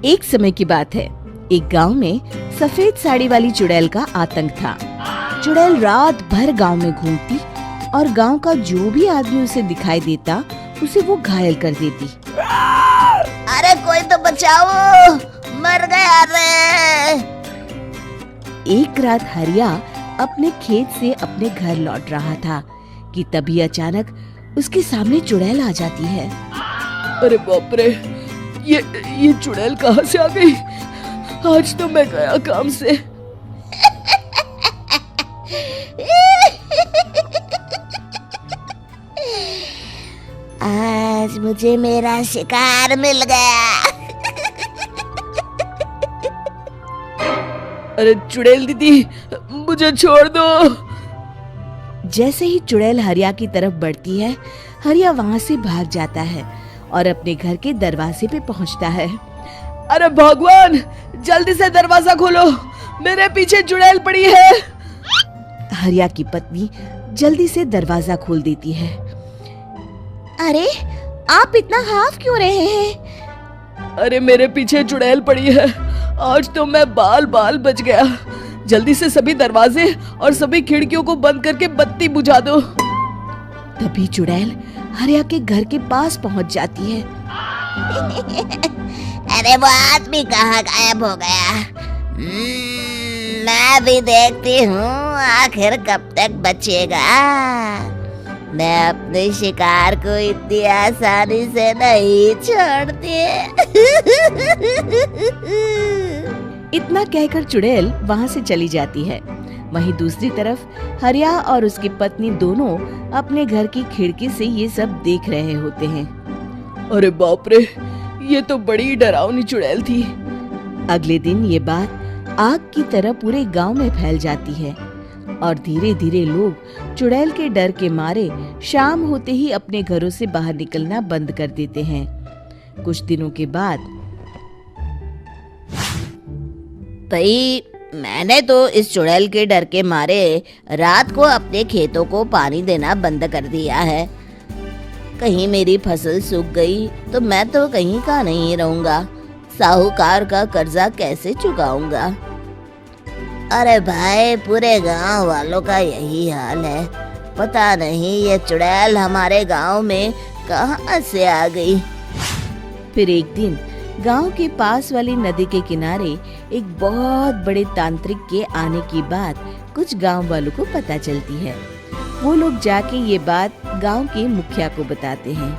एक समय की बात है। एक गांव में सफेद साड़ी वाली चुड़ैल का आतंक था। चुड़ैल रात भर गांव में घूमती और गांव का जो भी आदमी उसे दिखाई देता उसे वो घायल कर देती। अरे कोई तो बचाओ, मर गया रे। एक रात हरिया अपने खेत से अपने घर लौट रहा था कि तभी अचानक उसके सामने चुड़ैल आ जाती है। अरे बाप रे, ये चुड़ैल कहाँ से आ गई? आज तो मैं गया काम से। आज मुझे मेरा शिकार मिल गया। अरे चुड़ैल दीदी, मुझे छोड़ दो। जैसे ही चुड़ैल हरिया की तरफ बढ़ती है, हरिया वहाँ से भाग जाता है और अपने घर के दरवाजे पे पहुँचता है। अरे भगवान, जल्दी से दरवाजा खोलो, मेरे पीछे चुड़ैल पड़ी है। हरिया की पत्नी जल्दी से दरवाजा खोल देती है। अरे आप इतना हाफ क्यों रहे हैं? अरे मेरे पीछे चुड़ैल पड़ी है, आज तो मैं बाल बाल बच गया। जल्दी से सभी दरवाजे और सभी खिड़कियों को बंद करके बत्ती बुझा दो। तभी चुड़ैल हरिया के घर के पास पहुंच जाती है। अरे वो आदमी कहाँ गायब हो गया? मैं भी देखती हूँ आखिर कब तक बचेगा। मैं अपने शिकार को इतनी आसानी से नहीं छोड़ती। इतना कहकर चुड़ैल वहाँ से चली जाती है। वहीं दूसरी तरफ हरिया और उसकी पत्नी दोनों अपने घर की खिड़की से ये सब देख रहे होते हैं। अरे बाप रे, ये तो बड़ी डरावनी चुड़ैल थी। अगले दिन ये बात आग की तरह पूरे गांव में फैल जाती है और धीरे धीरे लोग चुड़ैल के डर के मारे शाम होते ही अपने घरों से बाहर निकलना बंद कर देते हैं। कुछ दिनों के बाद भाई, मैंने तो इस चुड़ैल के डर के मारे रात को अपने खेतों को पानी देना बंद कर दिया है। कहीं मेरी फसल सूख गई तो मैं तो कहीं का नहीं रहूंगा। साहूकार का कर्जा कैसे चुकाऊंगा? अरे भाई, पूरे गांव वालों का यही हाल है। पता नहीं ये चुड़ैल हमारे गांव में कहां से आ गई। फिर एक दिन गांव के पास वाली नदी के किनारे एक बहुत बड़े तांत्रिक के आने की बात कुछ गांव वालों को पता चलती है। वो लोग जाके ये बात गांव के मुखिया को बताते हैं।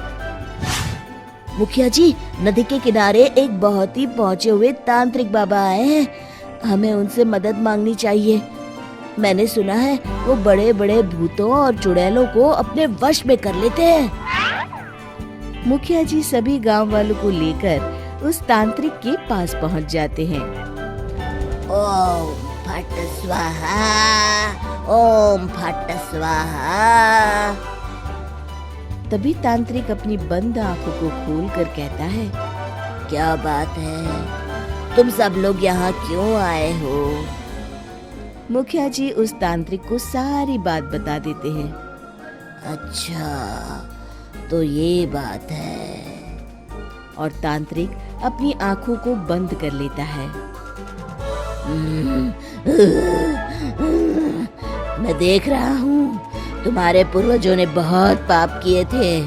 मुखिया जी, नदी के किनारे एक बहुत ही पहुंचे हुए तांत्रिक बाबा आए हैं। हमें उनसे मदद मांगनी चाहिए। मैंने सुना है वो बड़े बड़े भूतों और चुड़ैलों को अपने वश में कर लेते हैं। मुखिया जी सभी गांव वालों को लेकर उस तांत्रिक के पास पहुंच जाते हैं। ओम फट स्वाहा, ओम फट स्वाहा। तभी तांत्रिक अपनी बंद आंखों को खोलकर कहता है, क्या बात है? तुम सब लोग यहाँ क्यों आए हो? मुखिया जी उस तांत्रिक को सारी बात बता देते हैं। अच्छा, तो ये बात है। और तांत्रिक अपनी आंखों को बंद कर लेता है। मैं देख रहा हूँ तुम्हारे पूर्वजों ने बहुत पाप किए थे,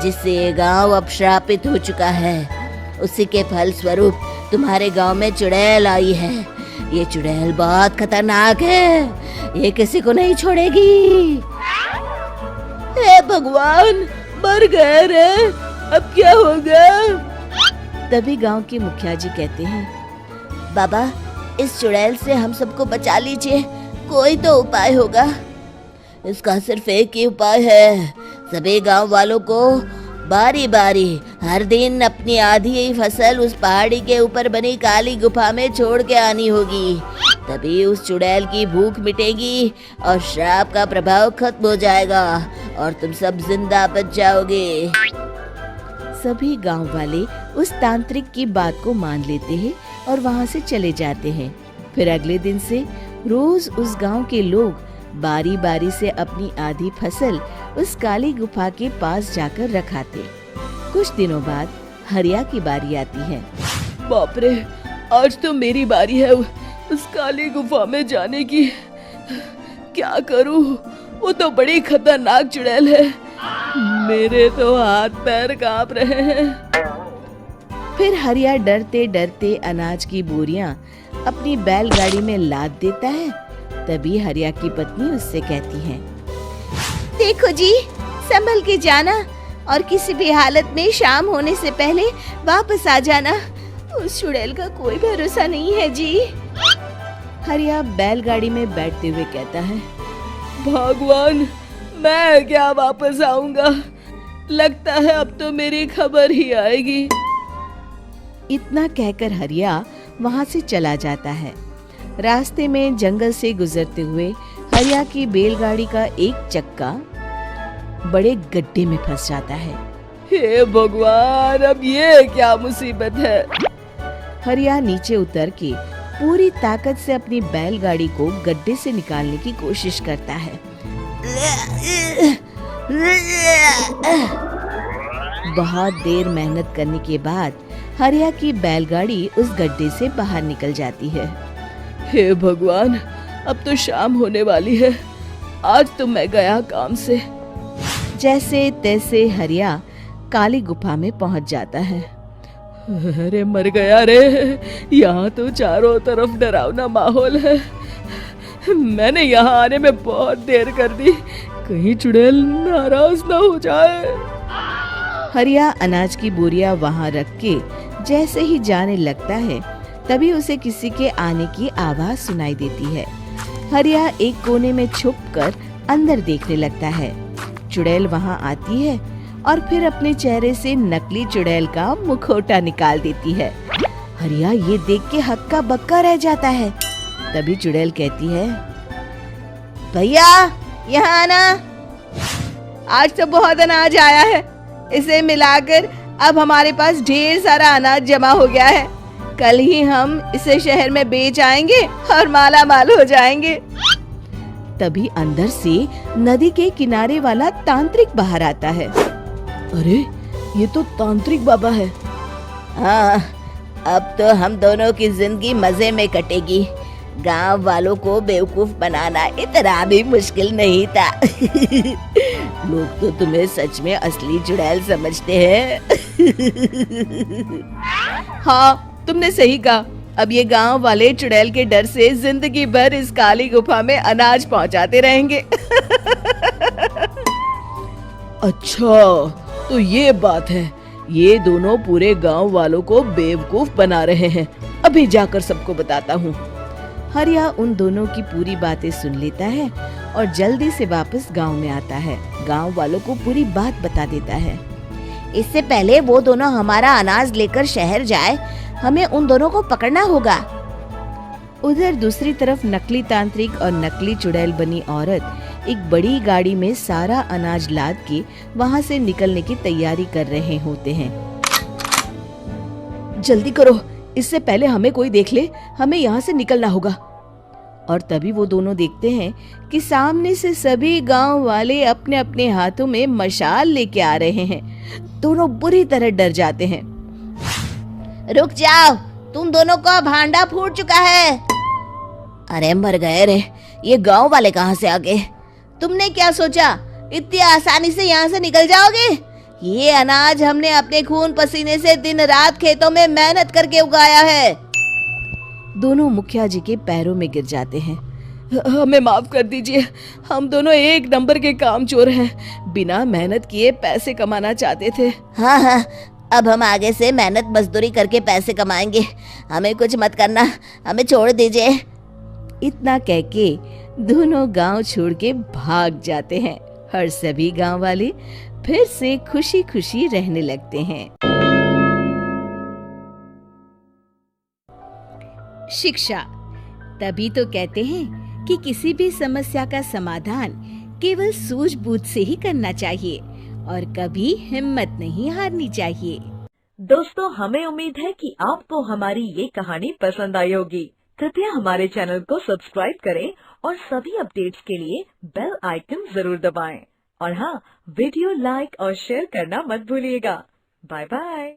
जिससे ये गांव अब श्रापित हो चुका है। उसी के फल स्वरूप तुम्हारे गांव में चुड़ैल आई है। ये चुड़ैल बहुत खतरनाक है, ये किसी को नहीं छोड़ेगी। हे भगवान, मर गए रे, अब क्या होगा? तभी गांव के मुखिया जी कहते हैं, बाबा, इस चुड़ैल से हम सबको बचा लीजिए। कोई तो उपाय होगा। इसका सिर्फ एक ही उपाय है। सभी गांव वालों को बारी बारी हर दिन अपनी आधी फसल उस पहाड़ी के ऊपर बनी काली गुफा में छोड़ के आनी होगी। तभी उस चुड़ैल की भूख मिटेगी और श्राप का प्रभाव खत्म हो जाएगा और तुम सब जिंदा बच जाओगे। सभी गांव वाले उस तांत्रिक की बात को मान लेते हैं और वहां से चले जाते हैं। फिर अगले दिन से रोज उस गांव के लोग बारी बारी से अपनी आधी फसल उस काली गुफा के पास जाकर रखाते। कुछ दिनों बाद हरिया की बारी आती है। बाप रे, आज तो मेरी बारी है उस काली गुफा में जाने की। क्या करूं? वो तो बड़ी खतरनाक चुड़ैल है। मेरे तो हाथ पैर कांप रहे हैं। फिर हरिया डरते डरते अनाज की बोरियां अपनी बैलगाड़ी में लाद देता है। तभी हरिया की पत्नी उससे कहती है, देखो जी, संभल के जाना और किसी भी हालत में शाम होने से पहले वापस आ जाना। उस चुड़ैल का कोई भरोसा नहीं है जी। हरिया बैलगाड़ी में बैठते हुए कहता है, भगवान, मैं क्या वापस आऊंगा? लगता है अब तो मेरी खबर ही आएगी। इतना कहकर हरिया वहां से चला जाता है। रास्ते में जंगल से गुजरते हुए हरिया की बैलगाड़ी का एक चक्का बड़े गड्ढे में फंस जाता है। हे भगवान, अब ये क्या मुसीबत है? हरिया नीचे उतर के पूरी ताकत से अपनी बैलगाड़ी को गड्ढे से निकालने की कोशिश करता है। बहुत देर मेहनत करने के बाद हरिया की बैलगाड़ी उस गड्ढे से बाहर निकल जाती है। हे भगवान, अब तो शाम होने वाली है। आज तो मैं गया काम से। जैसे तैसे हरिया काली गुफा में पहुंच जाता है। अरे मर गया रे, यहाँ तो चारों तरफ डरावना माहौल है। मैंने यहाँ आने में बहुत देर कर दी, कहीं चुड़ैल नाराज ना हो जाए। हरिया अनाज की बोरिया वहाँ रख के जैसे ही जाने लगता है, तभी उसे किसी के आने की आवाज सुनाई देती है। हरिया एक कोने में छुपकर अंदर देखने लगता है। चुड़ैल वहाँ आती है और फिर अपने चेहरे से नकली चुड़ैल का मुखौटा निकाल देती है। हरिया ये देख के हक्का बक्का रह जाता है। तभी चुड़ैल कहती है, भैया यहाँ आना। आज तो बहुत अनाज आया है, इसे मिलाकर अब हमारे पास ढेर सारा अनाज जमा हो गया है। कल ही हम इसे शहर में बेच आएंगे और माला माल हो जाएंगे। तभी अंदर से नदी के किनारे वाला तांत्रिक बाहर आता है। अरे, ये तो तांत्रिक बाबा है। हाँ, अब तो हम दोनों की जिंदगी मजे में कटेगी। गांव वालों को बेवकूफ बनाना इतना भी मुश्किल नहीं था। लोग तो तुम्हें सच में असली चुड़ैल समझते हैं। हाँ, तुमने सही कहा। अब ये गांव वाले चुड़ैल के डर से जिंदगी भर इस काली गुफा में अनाज पहुंचाते रहेंगे। अच्छा, तो ये बात है। ये दोनों पूरे गांव वालों को बेवकूफ बना रहे हैं। अभी जाकर सबको बताता हूँ। हरिया उन दोनों की पूरी बातें सुन लेता है और जल्दी से वापस गांव में आता है। गांव वालों को पूरी बात बता देता है। इससे पहले वो दोनों हमारा अनाज लेकर शहर जाए, हमें उन दोनों को पकड़ना होगा। उधर दूसरी तरफ नकली तांत्रिक और नकली चुड़ैल बनी औरत एक बड़ी गाड़ी में सारा अनाज लाद के वहाँ से निकलने की तैयारी कर रहे होते हैं। जल्दी करो, इससे पहले हमें कोई देख ले। हमें यहाँ से निकलना होगा। और तभी वो दोनों देखते हैं कि सामने से सभी गांव वाले अपने अपने हाथों में मशाल लेके आ रहे हैं। दोनों बुरी तरह डर जाते हैं। रुक जाओ, तुम दोनों का भांडा फूट चुका है। अरे मर गए रे, ये गांव वाले कहाँ से आ गए? तुमने क्या सोचा इतनी आसानी से यहाँ से निकल जाओगे? ये अनाज हमने अपने खून पसीने से दिन रात खेतों में मेहनत करके उगाया है। दोनों मुखिया जी के पैरों में गिर जाते हैं। हमें माफ कर दीजिए, हम दोनों एक नंबर के कामचोर हैं। बिना मेहनत किए पैसे कमाना चाहते थे। हाँ, अब हम आगे से मेहनत मजदूरी करके पैसे कमाएंगे। हमें कुछ मत करना, हमें छोड़ दीजिए। इतना कह के दोनों गांव छोड़ के भाग जाते हैं और सभी गांव वाले फिर से खुशी खुशी रहने लगते हैं। शिक्षा, तभी तो कहते हैं कि किसी भी समस्या का समाधान केवल सूझबूझ से ही करना चाहिए और कभी हिम्मत नहीं हारनी चाहिए। दोस्तों, हमें उम्मीद है कि आपको हमारी ये कहानी पसंद आई होगी। कृपया हमारे चैनल को सब्सक्राइब करें और सभी अपडेट्स के लिए बेल आइकन जरूर दबाएं। और हाँ, वीडियो लाइक और शेयर करना मत भूलिएगा। Bye bye.